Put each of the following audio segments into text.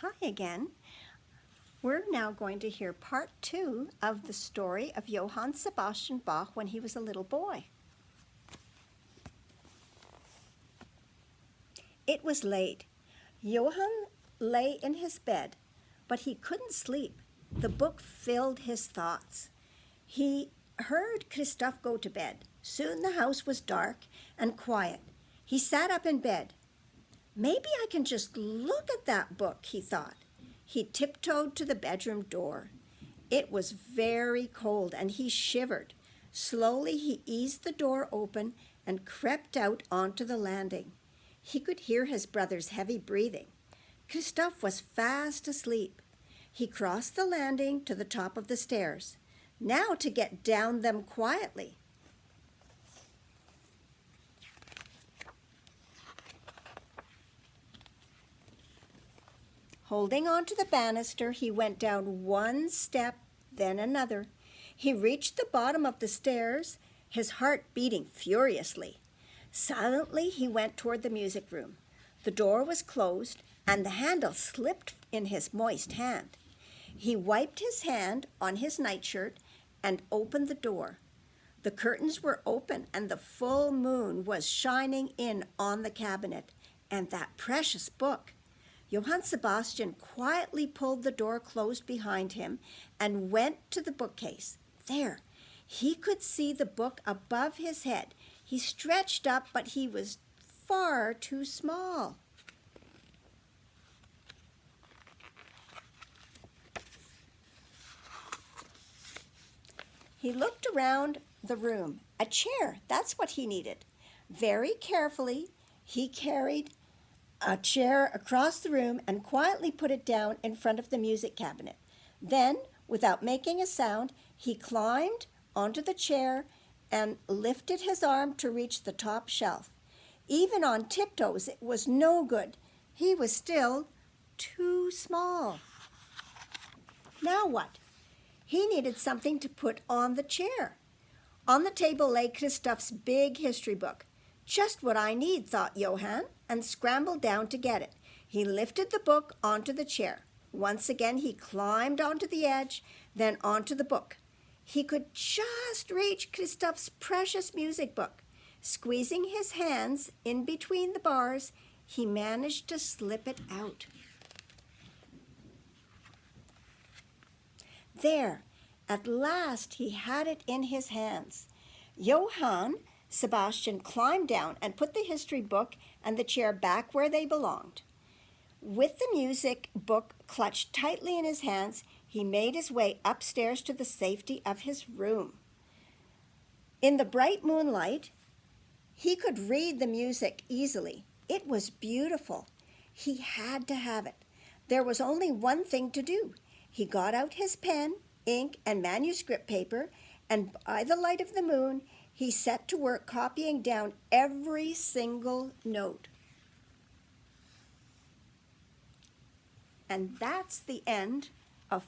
Hi again. We're now going to hear part 2 of the story of Johann Sebastian Bach when he was a little boy. It was late. Johann lay in his bed, but he couldn't sleep. The book filled his thoughts. He heard Christoph go to bed. Soon the house was dark and quiet. He sat up in bed. Maybe I can just look at that book, he thought. He tiptoed to the bedroom door. It was very cold and he shivered. Slowly he eased the door open and crept out onto the landing. He could hear his brother's heavy breathing. Christoph was fast asleep. He crossed the landing to the top of the stairs. Now to get down them quietly. Holding on to the banister, he went down one step, then another. He reached the bottom of the stairs, his heart beating furiously. Silently, he went toward the music room. The door was closed, and the handle slipped in his moist hand. He wiped his hand on his nightshirt and opened the door. The curtains were open, and the full moon was shining in on the cabinet and that precious book. Johann Sebastian quietly pulled the door closed behind him and went to the bookcase. There, he could see the book above his head. He stretched up, but he was far too small. He looked around the room. A chair, that's what he needed. Very carefully, he carried a chair across the room and quietly put it down in front of the music cabinet. Then, without making a sound, he climbed onto the chair and lifted his arm to reach the top shelf. Even on tiptoes, it was no good. He was still too small. Now what? He needed something to put on the chair. On the table lay Christoph's big history book. Just what I need, thought Johann, and scrambled down to get it. He lifted the book onto the chair. Once again, he climbed onto the edge, then onto the book. He could just reach Christoph's precious music book. Squeezing his hands in between the bars, he managed to slip it out. There, at last he had it in his hands. Johann Sebastian climbed down and put the history book and the chair back where they belonged. With the music book clutched tightly in his hands, he made his way upstairs to the safety of his room. In the bright moonlight, he could read the music easily. It was beautiful. He had to have it. There was only one thing to do. He got out his pen, ink, and manuscript paper, and by the light of the moon, he set to work copying down every single note. And that's the end of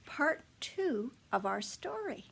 part 2 of our story.